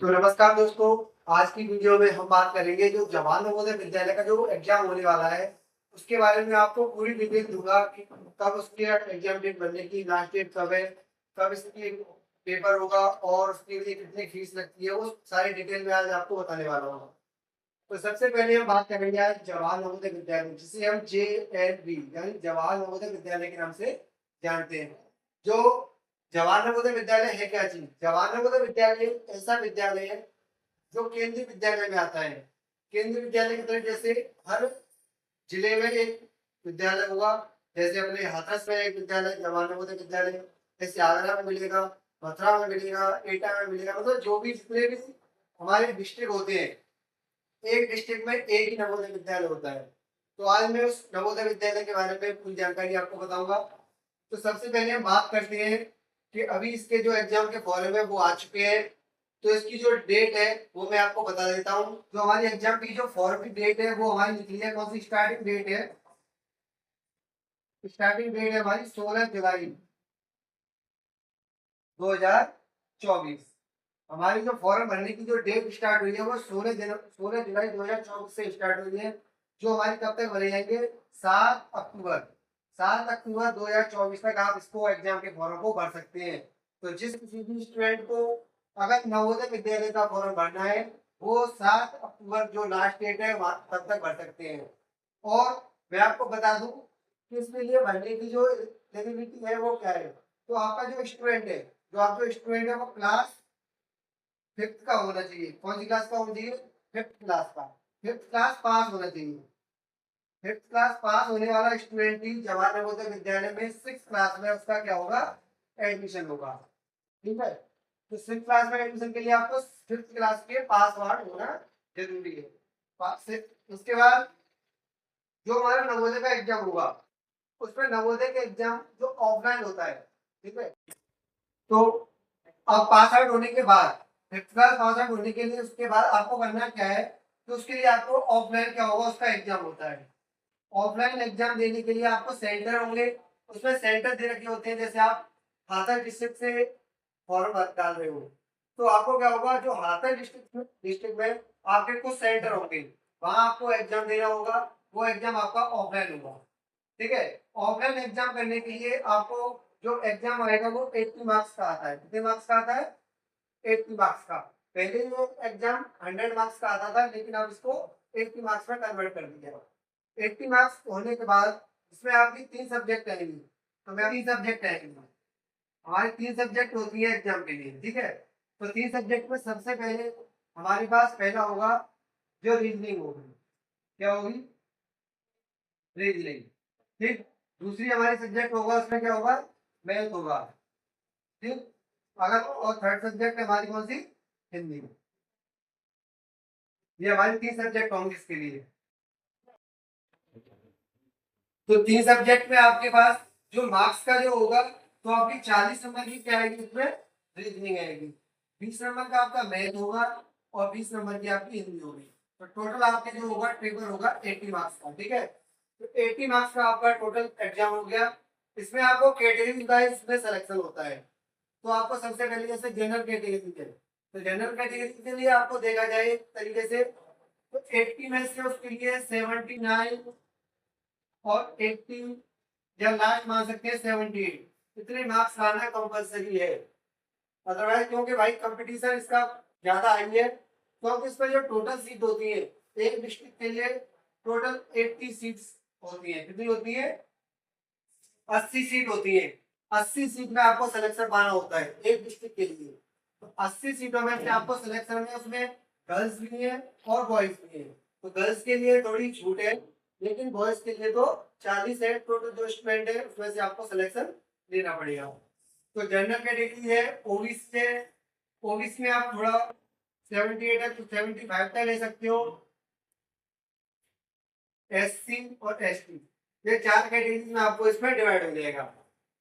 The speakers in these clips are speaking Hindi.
तो नमस्कार दोस्तों। आज की वीडियो में हम बात करेंगे जो जवाहर नवोदय विद्यालय का जो एग्जाम होने वाला है उसके बारे में आपको पूरी डिटेल दूंगा कि कब उसके एग्जाम डेट बनने की, लास्ट डेट कब है, कब इसकी पेपर होगा और उसके लिए कितनी फीस लगती है, वो सारी डिटेल में आज आपको बताने वाला हूँ। तो सबसे पहले हम बात करेंगे आज जवाहर नवोदय विद्यालय, जिसे हम JNV यानी जवाहर नवोदय विद्यालय के नाम से जानते हैं। जो जवाहर नवोदय विद्यालय है क्या चीज? जवाहर नवोदय विद्यालय ऐसा विद्यालय है जो केंद्रीय विद्यालय में आता है। केंद्रीय विद्यालय की तरह जैसे हर जिले में एक विद्यालय होगा, जैसे अपने हाथरस में एक विद्यालय जवाहर नवोदय विद्यालय, जैसे आगरा में मिलेगा, मथुरा में मिलेगा, एटा में मिलेगा, मतलब जो भी जितने भी हमारे डिस्ट्रिक्ट होते हैं, एक डिस्ट्रिक्ट में एक ही नवोदय विद्यालय होता है। तो आज मैं उस नवोदय विद्यालय के बारे में पूरी जानकारी आपको बताऊंगा। तो सबसे पहले हम बात करते हैं कि अभी इसके जो एग्जाम के फॉर्म है वो आ चुके हैं। तो इसकी जो डेट है वो मैं आपको बता देता हूँ। जो हमारी एग्जाम की जो फॉर्म की डेट है वो हमारी निकली है, कौन सी स्टार्टिंग डेट है? स्टार्टिंग डेट है हमारी 16 जुलाई 2024। हमारी जो फॉर्म भरने की जो डेट स्टार्ट हुई है वो 16 जुलाई 2024 से स्टार्ट हुई है। जो हमारी कब तक भरे जाएंगे? 7 अक्टूबर। 7 अक्टूबर 2024 तक आप इसको एग्जाम के फॉर्म को भर सकते हैं। तो जिस किसी भी स्टूडेंट को अगर नवोदय विद्यालय का फॉर्म भरना है वो 7 अक्टूबर जो लास्ट डेट है तब तक भर सकते हैं। और मैं आपको बता दूं कि इसके लिए भरने की जो एलिजिबिलिटी है वो क्या है। तो आपका जो स्टूडेंट है, जो आपका स्टूडेंट है वो क्लास फिफ्थ का होना चाहिए। कौन सी क्लास का होना चाहिए? फिफ्थ क्लास का। फिफ्थ क्लास पास होना चाहिए। फिफ्थ क्लास पास होने वाला स्टूडेंट ही जवाहर नवोदय विद्यालय में सिक्स क्लास में उसका क्या होगा? एडमिशन होगा। ठीक है। तो सिक्स क्लास में एडमिशन के लिए आपको फिफ्थ क्लास के पास वार्ड होना जरूरी है। उसके बाद जो हमारा नवोदय का एग्जाम होगा उसमें नवोदय का एग्जाम जो ऑफलाइन होता है, ठीक है। तो अब पास आउट होने के बाद, फिफ्थ क्लास पास आउट होने के लिए उसके बाद आपको करना क्या है? तो उसके लिए आपको ऑफलाइन क्या होगा, उसका एग्जाम होता है। ऑफलाइन एग्जाम देने के लिए आपको सेंटर होंगे। उसमें सेंटर दे रखे होते हैं, जैसे आप हाथर डिस्ट्रिक्ट से फॉर्म डाल रहे हो तो आपको क्या होगा, जो हाथर डिस्ट्रिक्ट में आपके कुछ सेंटर होंगे, वहां आपको एग्जाम देना होगा। वो एग्जाम आपका ऑफलाइन होगा। ठीक है। ऑफलाइन एग्जाम करने के लिए आपको जो एग्जाम आएगा वो 80 मार्क्स का आता है। कितने मार्क्स का आता है? 80 मार्क्स का। पहले ये एग्जाम 100 मार्क्स का आता था, लेकिन अब इसको 80 मार्क्स में कन्वर्ट कर दिया। 80 मार्क्स होने के बाद इसमें आपकी 3 सब्जेक्ट आएंगी। तो मैं 3 सब्जेक्ट आएंगी, हमारी 3 सब्जेक्ट होती है एग्जाम के लिए। ठीक है। तो 3 सब्जेक्ट में सबसे पहले हमारे पास पहला होगा जो रीजनिंग होगी। क्या होगी? रीजनिंग। ठीक। दूसरी हमारी सब्जेक्ट होगा, उसमें क्या होगा? मैथ होगा। ठीक। अगर और थर्ड सब्जेक्ट हमारी कौन सी? हिंदी। ये हमारी 3 सब्जेक्ट होंगे इसके लिए। तो 3 सब्जेक्ट में आपके पास जो मार्क्स का जो होगा, तो आपकी 40 नंबर की क्या आएगी? इसमें रीजनिंग आएगी। 20 नंबर का आपका मैथ होगा और 20 नंबर की आपकी हिंदी होगी। तो टोटल आपके जो होगा पेपर होगा 80 मार्क्स का। ठीक है। तो 80 मार्क्स का आपका टोटल एग्जाम हो गया। इसमें आपको कैटेगरी का इसमें सिलेक्शन होता है। तो आपको सबसे पहले जैसे जनरल कैटेगरी है, तो जनरल कैटेगरी के लिए आपको देखा जाए एक तरीके से, तो 80 में से उसके लिए 79 और 80 या लास्ट मान सकते हैं 78, इतने मार्क्स लाना कंपलसरी है। अदरवाइज क्योंकि भाई कंपटीशन इसका ज्यादा हाई है, क्योंकि इसमें जो टोटल सीट होती है एक डिस्ट्रिक्ट के लिए टोटल 80 सीट्स होती है। कितनी होती है? 80 सीट होती है। 80 सीट में आपको सिलेक्शन पाना होता है एक डिस्ट्रिक्ट के लिए। तो 80 सीटों में से आपको सिलेक्शन में उसमें गर्ल्स भी है और बॉयज भी है। तो गर्ल्स के लिए थोड़ी छूट है, लेकिन बॉयज के लिए तो 40 है। टोटल जो स्टूडेंट है उसमें से आपको सिलेक्शन लेना पड़ेगा। तो जनरल कैटेगरी है, ओबीसी है। ओबीसी में आप थोड़ा 78 है तो 75 का ले सकते हो। एससी और एसटी, ये 4 कैटेगरी में आपको इसमें डिवाइड हो जाएगा।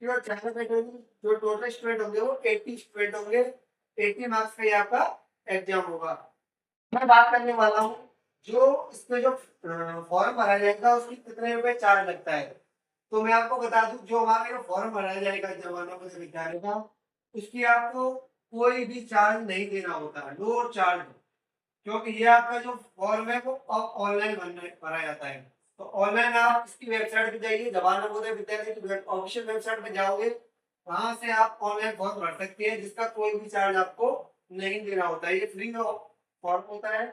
ठीक है। 4 कैटेगरी जो टोटल स्टूडेंट होंगे वो 80 स्टूडेंट होंगे। 80 मार्क्स का ये आपका एग्जाम होगा। मैं बात करने वाला हूँ जो इसमें जो फॉर्म भरा जाएगा उसकी कितने रुपए चार्ज लगता है। तो मैं आपको बता दूं, जो हमारा जो फॉर्म भरा जाएगा जवाहर नवोदय विद्यालय का, उसकी आपको कोई भी चार्ज नहीं देना होता, नो चार्ज। क्योंकि ये आपका जो फॉर्म है वो अब ऑनलाइन भरा जाता है। तो ऑनलाइन आप इसकी वेबसाइट पे जाइए, जवाहर नवोदय विद्यालय की ऑफिशियल वेबसाइट पे जाओगे, वहां से आप ऑनलाइन फॉर्म भर सकते हैं, जिसका कोई भी चार्ज आपको नहीं देना होता है। ये फ्री फॉर्म होता है।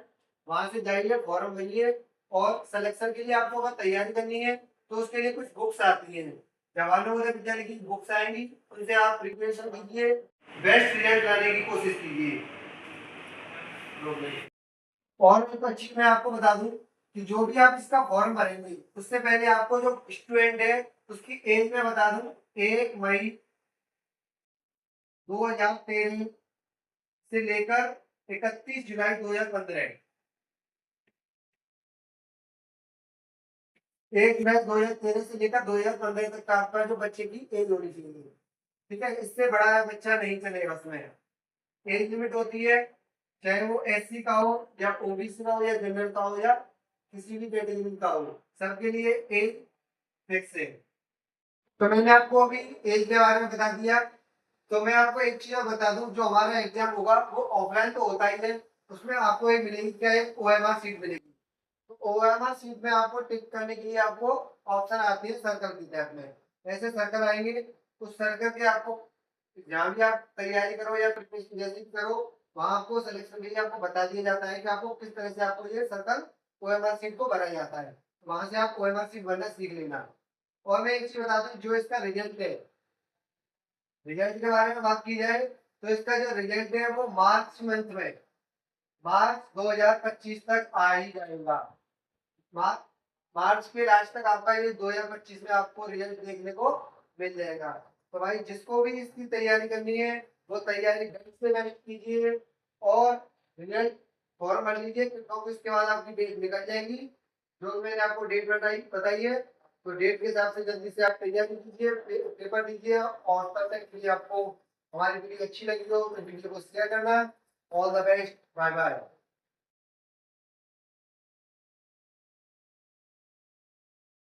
वहां से जाइए, फॉर्म भरिए, और सिलेक्शन के लिए आपको अगर तैयारी करनी है तो उसके लिए कुछ बुक्स आती हैं, जवाहर नवोदय विद्यालय की बुक्स आएंगी, उनसे आप प्रिपरेशन कीजिए, बेस्ट रिजल्ट लाने की कोशिश कीजिए। और एक चीज मैं आपको बता दूं कि जो भी आप इसका फॉर्म भरेंगे उससे पहले आपको जो स्टूडेंट है उसकी एज में बता दूं, 1 मई 2013 से लेकर 31 जुलाई 2015, 1 जुलाई 2013 से लेकर 2015 तक का आपका जो बच्चे की एज होनी चाहिए। ठीक है, इससे बड़ा बच्चा नहीं चलेगा। उसमें एज लिमिट होती है, चाहे वो एससी का हो या ओबीसी का हो या जनरल का हो या किसी भी कैटेगरी का हो, सबके लिए एज फिक्स है। तो मैंने आपको अभी एज के बारे में बता दिया। तो मैं आपको एक चीज और बता दूं, जो हमारा एग्जाम होगा वो ऑफलाइन तो होता ही है, उसमें आपको एक मिलेगी, क्या, एक ओएमआर सीट मिलेगी। तो ओएमआर सीट में आपको टिक करने के लिए आपको ऑप्शन आती है सर्कल की टैब में। ऐसे सर्कल आएंगे, उस सर्कल के आपको जहाँ भी आप तैयारी करो या प्रिपरेशन जैसे भी करो, वहां आपको सिलेक्शन के लिए आपको बता दिया जाता है कि आपको किस तरह से आपको ये सर्कल ओएमआर सीट को भरा जाता है। वहां से आप ओएमआर सीट भरना सीख लेना। और मैं एक चीज बता दूं, जो इसका रिजल्ट है, रिजल्ट के बारे में बात की जाए तो इसका जो रिजल्ट है वो मार्च मंथ में, मार्च 2025 तक आ ही जाएगा। मार्च मार्च के लास्ट तक आपका ये 2025 में आपको रिजल्ट देखने को मिल जाएगा। तो भाई जिसको भी इसकी तैयारी करनी है वो तैयारी घर से बेस्ट कीजिए, और रिजल्ट फॉर्म भर लीजिए, क्योंकि इसके बाद आपकी डेट निकल जाएगी। जो मैंने आपको डेट बताई है, तो डेट के हिसाब से जल्दी से आप तैयारी कीजिए, पेपर दीजिए। और तब तक के लिए आपको हमारी वीडियो अच्छी लगी हो तो वीडियो को शेयर करना। All the best, bye bye.